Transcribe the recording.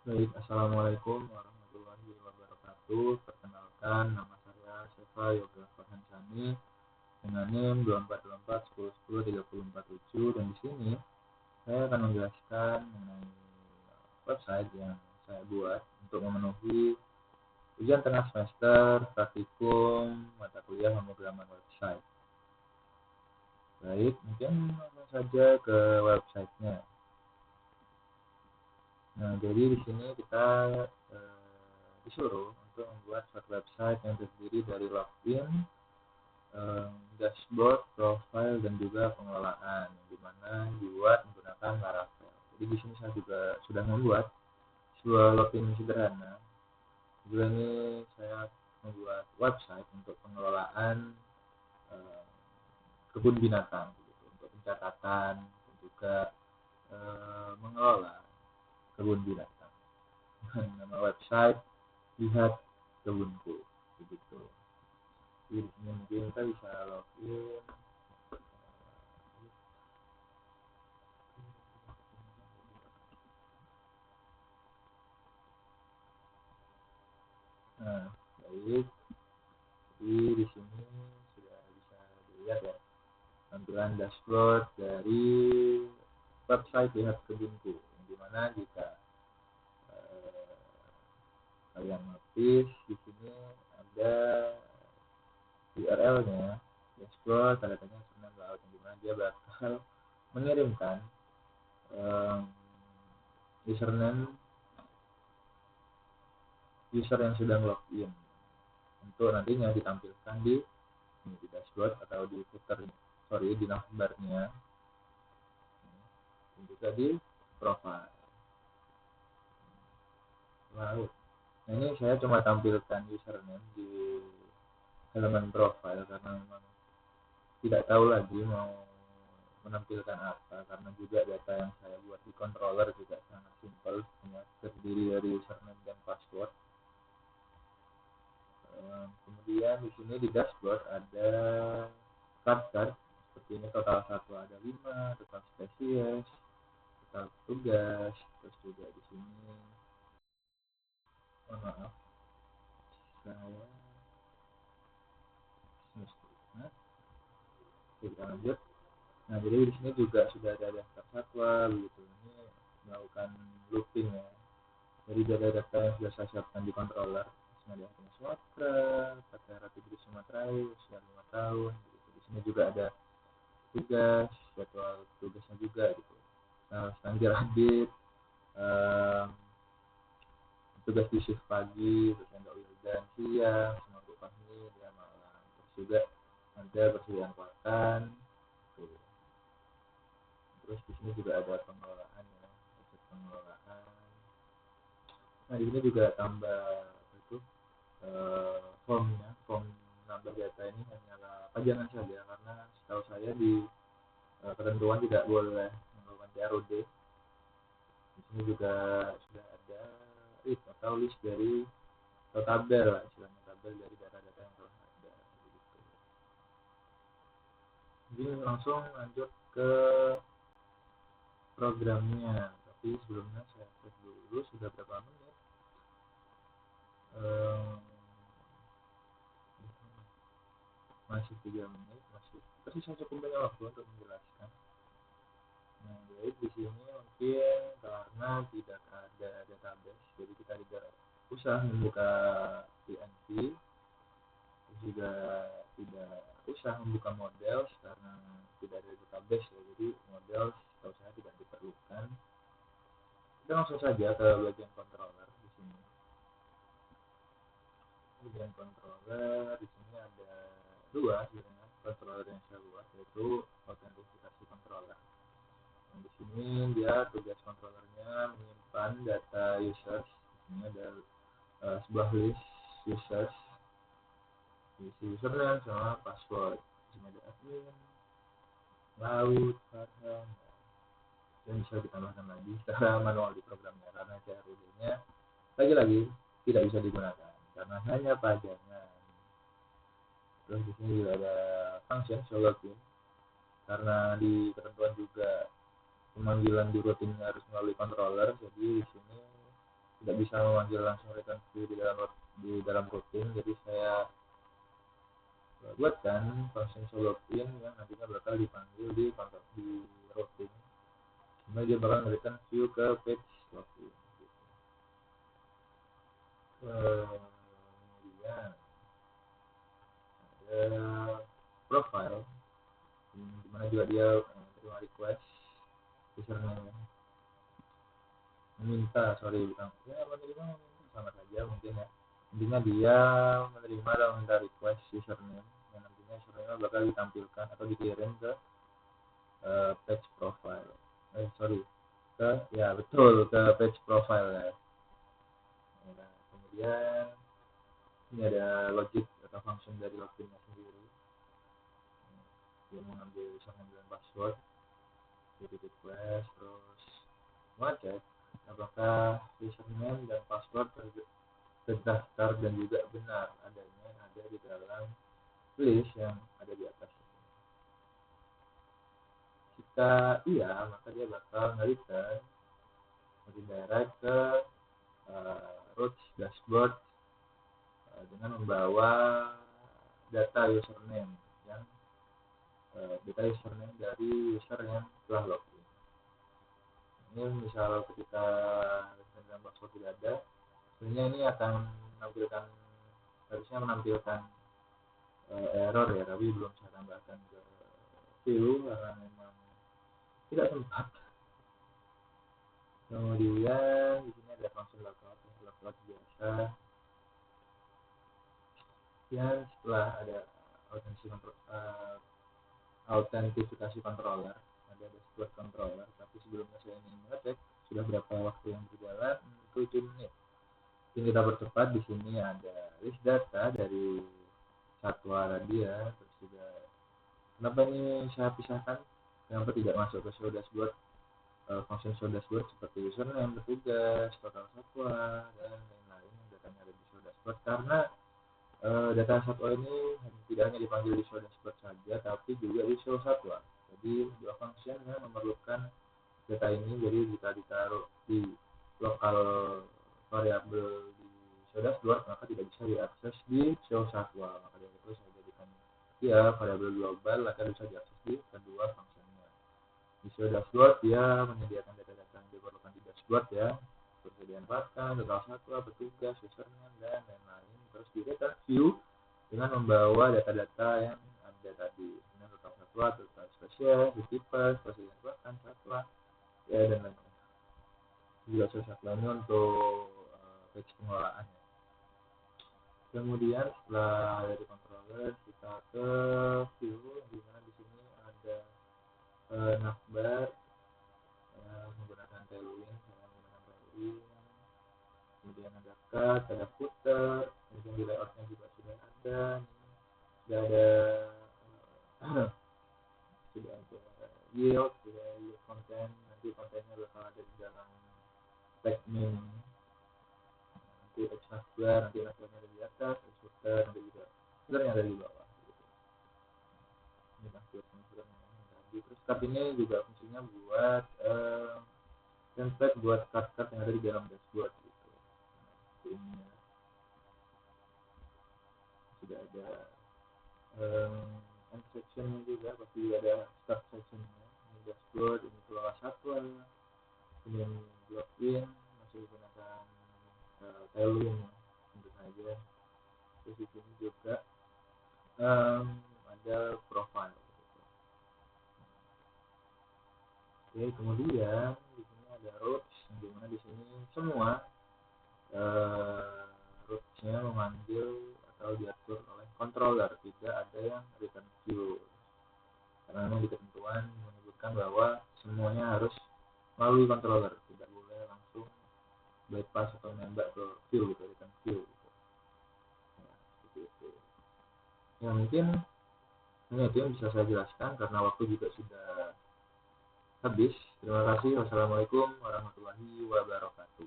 Baik, Assalamualaikum warahmatullahi wabarakatuh. Perkenalkan, nama saya Seva Yoga Farhansani dengan NIM 242410103047, dan di sini saya akan menjelaskan mengenai website yang saya buat untuk memenuhi ujian tengah semester praktikum mata kuliah pemrograman website. Baik, mungkin langsung saja ke websitenya. Nah, jadi di sini kita disuruh untuk membuat suatu website yang terdiri dari login, dashboard, profile, dan juga pengelolaan, yang dimana dibuat menggunakan Laravel. Jadi di sini saya juga sudah membuat sebuah login sederhana. Juga ini saya membuat website untuk pengelolaan kebun binatang, gitu, untuk pencatatan dan juga mengelola kebun binatang. Nama website lihat kebunku, begitu. Jadi di sini mungkin kita bisa login. Nah, baik. Jadi di sini sudah bisa dilihat ya tampilan dashboard dari website lihat kebunku, yang dimana jika kalian notice di sini ada URL-nya dashboard tanda tanya username layout, yang dimana dia bakal mengirimkan username user yang sudah login untuk nantinya ditampilkan di dashboard atau di footer, di navbarnya, dan juga di profile laut. Nah, ini saya cuma tampilkan username di halaman profile karena memang tidak tahu lagi mau menampilkan apa, karena juga data yang saya buat di controller juga sangat simpel, hanya terdiri dari username dan password. Kemudian di sini di dashboard ada card seperti ini, total satwa ada 5, total spesies, total tugas, terus juga di sini maaf saya semestinya kita lanjut. Nah, jadi di sini juga sudah ada daftar satwa, begitu. Ini melakukan looping ya. Jadi data-data yang sudah saya siapkan di controller. Di sini ada Sumatera, Patera Tigris Sumatera, usia 5 tahun. Gitu. Di sini juga ada tugas, jadwal tugasnya juga gitu. Nah, standar update, tugas di shift pagi, bercanda Wildan siang, sama Bu Fahmi dia malam. Terus juga ada persediaan kuatan. Terus di sini juga ada pengelolaan ya, pengelolaan. Nah, di sini juga tambah itu formnya, form nambah data ini hanyalah pajangan saja, karena setahu saya di ketentuan tidak boleh melakukan TROD. Di sini juga sudah ada atau list dari atau tabel lah, istilahnya tabel dari data-data yang telah ada. Begitu. Jadi langsung lanjut ke programnya, tapi sebelumnya saya cek dulu sudah berapa menit. Masih 3 menit, masih saya cukup banyak waktu untuk menjelaskan. Nah, baik, di sini mungkin karena tidak ada database, jadi kita tidak usah membuka PNG, juga tidak usah membuka model karena tidak ada database ya, jadi model setahu saya tidak diperlukan. Kita langsung saja ke bagian controller. Di sini bagian controller, di sini ada dua sebenarnya controller yang saya buat, yaitu autentifikasi controller. Nah, di sini dia tugas controllernya menyimpan data users. Di sini ada sebuah list users, isi username sama password. Di sini ada admin, laut, Farhan, dan bisa ditambahkan lagi secara manual di programnya, karena CRUD-nya lagi-lagi tidak bisa digunakan karena hanya pajangan. Terus di sini juga ada function show login, karena di ketentuan juga pemanggilan di routingnya harus melalui controller, jadi di sini tidak bisa memanggil langsung return view di dalam routing. Jadi saya buatkan function show login yang nantinya bakal dipanggil di routing. Kemudian dia bakal return view ke page login. Kemudian ada profile, dimana juga dia menerima request username, meminta sama saja mungkin ya. Intinya dia menerima dan meminta request username yang nantinya username bakal ditampilkan atau dikirim ke page profile. Ke page profile ya. Nah, kemudian ini ada logic atau function dari loginnya sendiri. Dia mengambil username dan password, jadi request, terus ngecek apakah username dan password terdaftar dan juga benar adanya ada di dalam list yang ada di atas. Jika iya, maka dia bakal nge-return redirect ke root dashboard dengan membawa data username dari user yang telah login. Ini misal ketika username password tidak ada, sebenarnya ini akan harusnya menampilkan error ya, tapi belum saya tambahkan ke view karena memang tidak sempat. Kemudian di sini ada function logout biasa. Dan setelah ada autentifikasi controller, ada dashboard controller, tapi sebelumnya saya ingin mengecek sudah berapa waktu yang berjalan, 7 menit. Yang kita percepat, di sini ada list data dari satwa radia, terus juga kenapa ini saya pisahkan, kenapa tidak masuk ke show dashboard, function show dashboard seperti username, petugas, total satwa, dan lain-lain yang datanya ada di show dashboard, karena data satwa ini tidak hanya dipanggil di show dashboard saja, tapi juga di show satwa. Jadi dua function yang memerlukan data ini. Jadi jika ditaruh di lokal variabel di show dashboard, maka tidak bisa diakses di show satwa. Maka dari itu saya jadikan variabel global agar bisa diakses di kedua fungsinya. Di show dashboard dia menyediakan data-data yang diperlukan di dashboard ya, persediaan pakan, total satwa, petugas, username, dan lain-lain. Terus di return view dengan membawa data-data yang ada tadi, total satwa, total spesies, tipes, persediaan pakan, satwa, ya dan lain-lain. Juga satwa ini untuk page pengelolaan ya. Kemudian setelah dari controller kita ke view, di mana di sini ada navbar menggunakan tailwind, kemudian ada cut, ada footer, kemudian di layoutnya juga sudah ada, sudah ada yield content, nanti kontennya bakal ada di dalam tag name, nanti text navbar, nanti navbarnya ada di atas, text footer, nanti juga footernya ada di bawah. Ini navbarnya tadi. Terus cut ini juga fungsinya buat template buat cut yang ada di dalam dashboard gitu. Ini sudah ada end section juga, pasti ada start sectionnya. Ini dashboard, ini kelola satwa, kemudian login masih menggunakan tailwind tentu saja. Terus di sini juga ada profile. Oke, kemudian di sini ada routes, di mana di sini semua routes-nya memanggil atau diatur oleh controller, tidak ada yang return view. Karena memang di ketentuan menyebutkan bahwa semuanya harus melalui controller, tidak boleh langsung bypass atau nembak ke view gitu, return view gitu. Ya, seperti itu. Ya mungkin ini itu yang bisa saya jelaskan karena waktu juga sudah habis. Terima kasih. Wassalamualaikum warahmatullahi wabarakatuh.